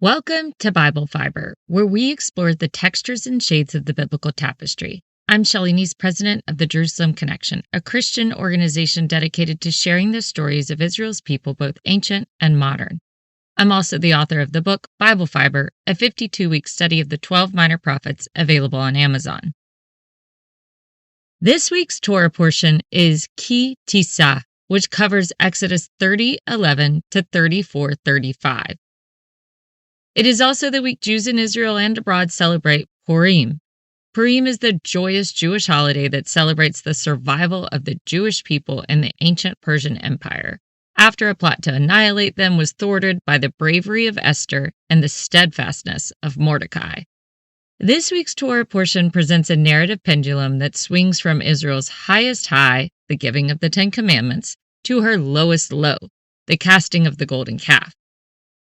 Welcome to Bible Fiber, where we explore the textures and shades of the biblical tapestry. I'm Shelley Neese, president of the Jerusalem Connection, a Christian organization dedicated to sharing the stories of Israel's people, both ancient and modern. I'm also the author of the book Bible Fiber, a 52-week study of the 12 minor prophets, available on Amazon. This week's Torah portion is Ki Tissa, which covers Exodus 30:11 to 34:35. It is also the week Jews in Israel and abroad celebrate Purim. Purim is the joyous Jewish holiday that celebrates the survival of the Jewish people in the ancient Persian Empire, after a plot to annihilate them was thwarted by the bravery of Esther and the steadfastness of Mordecai. This week's Torah portion presents a narrative pendulum that swings from Israel's highest high, the giving of the Ten Commandments, to her lowest low, the casting of the golden calf.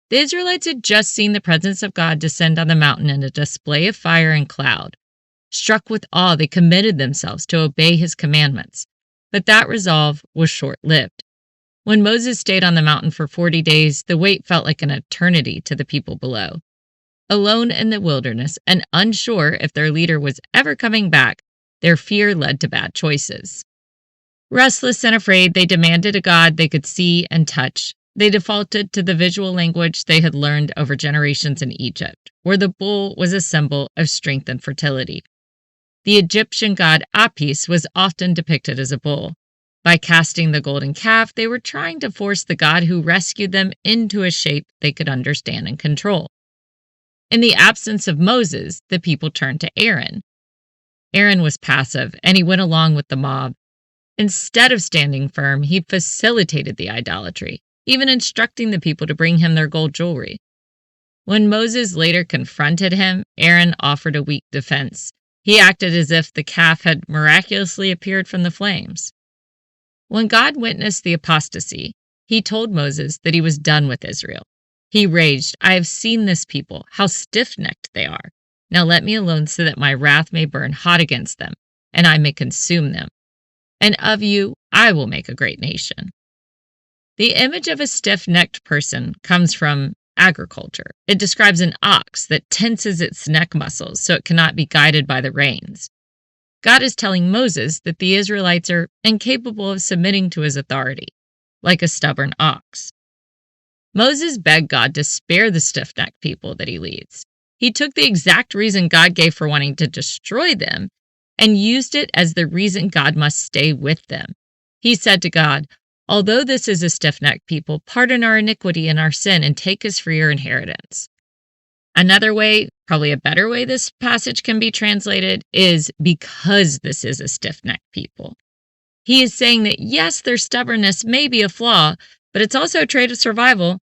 The Israelites had just seen the presence of God descend on the mountain in a display of fire and cloud. Struck with awe, they committed themselves to obey his commandments. But that resolve was short-lived. When Moses stayed on the mountain for 40 days, the wait felt like an eternity to the people below. Alone in the wilderness and unsure if their leader was ever coming back, their fear led to bad choices. Restless and afraid, they demanded a God they could see and touch. They defaulted to the visual language they had learned over generations in Egypt, where the bull was a symbol of strength and fertility. The Egyptian god Apis was often depicted as a bull. By casting the golden calf, they were trying to force the God who rescued them into a shape they could understand and control. In the absence of Moses, the people turned to Aaron. Aaron was passive, and he went along with the mob. Instead of standing firm, he facilitated the idolatry, even instructing the people to bring him their gold jewelry. When Moses later confronted him, Aaron offered a weak defense. He acted as if the calf had miraculously appeared from the flames. When God witnessed the apostasy, he told Moses that he was done with Israel. He raged, "I have seen this people, how stiff-necked they are. Now let me alone so that my wrath may burn hot against them, and I may consume them. And of you I will make a great nation." The image of a stiff-necked person comes from agriculture. It describes an ox that tenses its neck muscles so it cannot be guided by the reins. God is telling Moses that the Israelites are incapable of submitting to his authority, like a stubborn ox. Moses begged God to spare the stiff-necked people that he leads. He took the exact reason God gave for wanting to destroy them and used it as the reason God must stay with them. He said to God, "Although this is a stiff-necked people, pardon our iniquity and our sin and take us for your inheritance." Another way, probably a better way this passage can be translated, is because this is a stiff-necked people. He is saying that yes, their stubbornness may be a flaw, but it's also a trait of survival.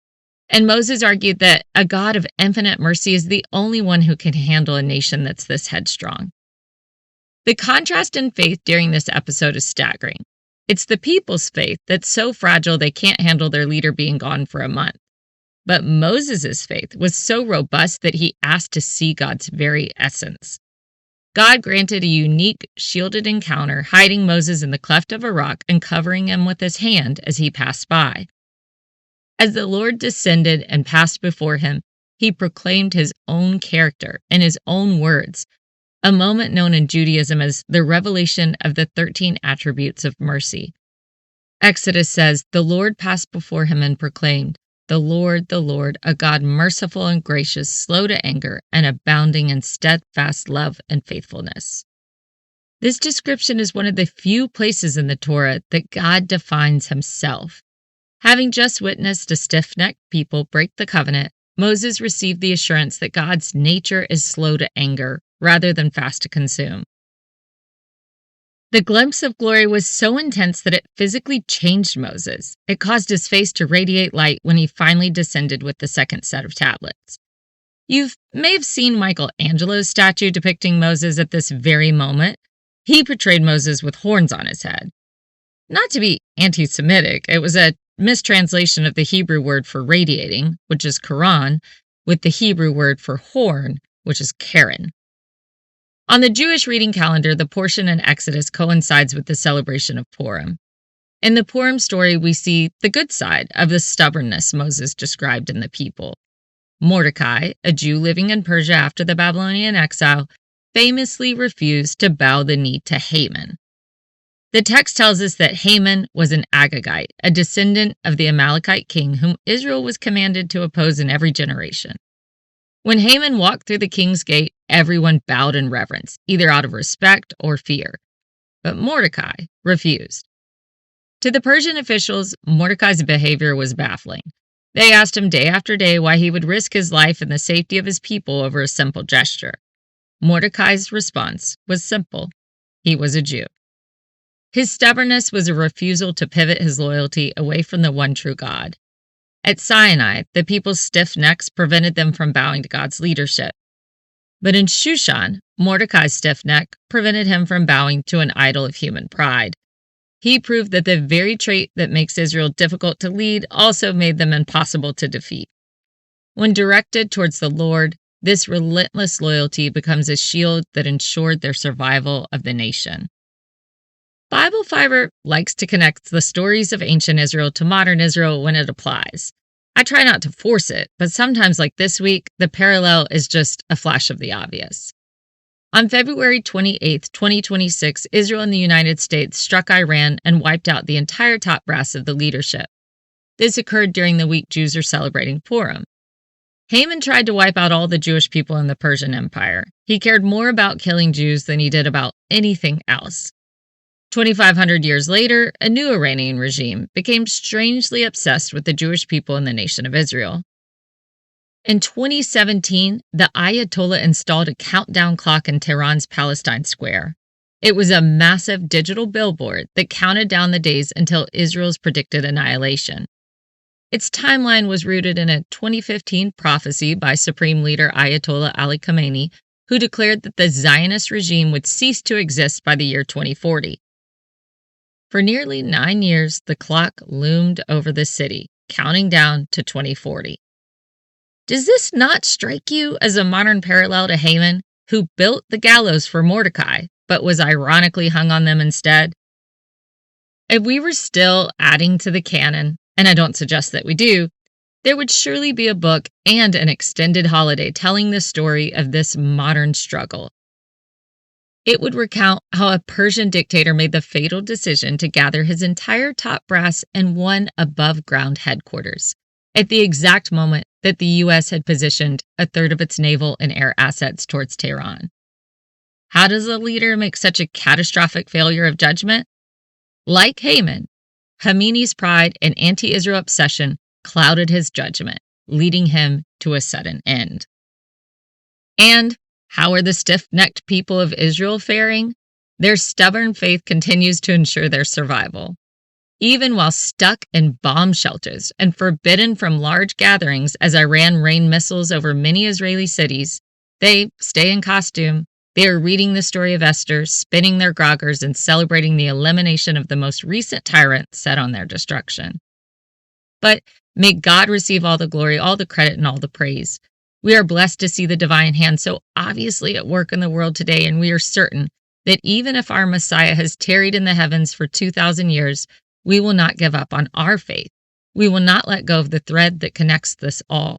And Moses argued that a God of infinite mercy is the only one who can handle a nation that's this headstrong. The contrast in faith during this episode is staggering. It's the people's faith that's so fragile they can't handle their leader being gone for a month. But Moses' faith was so robust that he asked to see God's very essence. God granted a unique, shielded encounter, hiding Moses in the cleft of a rock and covering him with his hand as he passed by. As the Lord descended and passed before him, he proclaimed his own character in his own words, a moment known in Judaism as the revelation of the 13 attributes of mercy. Exodus says, "The Lord passed before him and proclaimed, the Lord, a God merciful and gracious, slow to anger, and abounding in steadfast love and faithfulness." This description is one of the few places in the Torah that God defines himself. Having just witnessed a stiff-necked people break the covenant, Moses received the assurance that God's nature is slow to anger, rather than fast to consume. The glimpse of glory was so intense that it physically changed Moses. It caused his face to radiate light when he finally descended with the second set of tablets. You may have seen Michelangelo's statue depicting Moses at this very moment. He portrayed Moses with horns on his head. Not to be anti-Semitic, it was a mistranslation of the Hebrew word for radiating, which is Quran, with the Hebrew word for horn, which is Karen. On the Jewish reading calendar, the portion in Exodus coincides with the celebration of Purim. In the Purim story, we see the good side of the stubbornness Moses described in the people. Mordecai, a Jew living in Persia after the Babylonian exile, famously refused to bow the knee to Haman. The text tells us that Haman was an Agagite, a descendant of the Amalekite king whom Israel was commanded to oppose in every generation. When Haman walked through the king's gate, everyone bowed in reverence, either out of respect or fear. But Mordecai refused. To the Persian officials, Mordecai's behavior was baffling. They asked him day after day why he would risk his life and the safety of his people over a simple gesture. Mordecai's response was simple. He was a Jew. His stubbornness was a refusal to pivot his loyalty away from the one true God. At Sinai, the people's stiff necks prevented them from bowing to God's leadership. But in Shushan, Mordecai's stiff neck prevented him from bowing to an idol of human pride. He proved that the very trait that makes Israel difficult to lead also made them impossible to defeat. When directed towards the Lord, this relentless loyalty becomes a shield that ensured their survival of the nation. Bible Fiber likes to connect the stories of ancient Israel to modern Israel when it applies. I try not to force it, but sometimes, like this week, the parallel is just a flash of the obvious. On February 28, 2026, Israel and the United States struck Iran and wiped out the entire top brass of the leadership. This occurred during the week Jews are celebrating Purim. Haman tried to wipe out all the Jewish people in the Persian Empire. He cared more about killing Jews than he did about anything else. 2,500 years later, a new Iranian regime became strangely obsessed with the Jewish people in the nation of Israel. In 2017, the Ayatollah installed a countdown clock in Tehran's Palestine Square. It was a massive digital billboard that counted down the days until Israel's predicted annihilation. Its timeline was rooted in a 2015 prophecy by Supreme Leader Ayatollah Ali Khamenei, who declared that the Zionist regime would cease to exist by the year 2040. For nearly 9 years, the clock loomed over the city, counting down to 2040. Does this not strike you as a modern parallel to Haman, who built the gallows for Mordecai, but was ironically hung on them instead? If we were still adding to the canon, and I don't suggest that we do, there would surely be a book and an extended holiday telling the story of this modern struggle. It would recount how a Persian dictator made the fatal decision to gather his entire top brass in one above-ground headquarters, at the exact moment that the U.S. had positioned a third of its naval and air assets towards Tehran. How does a leader make such a catastrophic failure of judgment? Like Haman, Khamenei's pride and anti-Israel obsession clouded his judgment, leading him to a sudden end. And how are the stiff-necked people of Israel faring? Their stubborn faith continues to ensure their survival. Even while stuck in bomb shelters and forbidden from large gatherings as Iran rained missiles over many Israeli cities, they stay in costume. They are reading the story of Esther, spinning their groggers, and celebrating the elimination of the most recent tyrant set on their destruction. But may God receive all the glory, all the credit, and all the praise. We are blessed to see the divine hand so obviously at work in the world today, and we are certain that even if our Messiah has tarried in the heavens for 2,000 years, we will not give up on our faith. We will not let go of the thread that connects this all.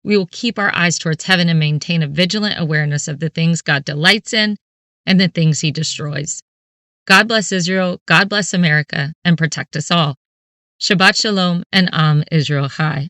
We will keep our eyes towards heaven and maintain a vigilant awareness of the things God delights in and the things he destroys. God bless Israel, God bless America, and protect us all. Shabbat Shalom and Am Israel Chai.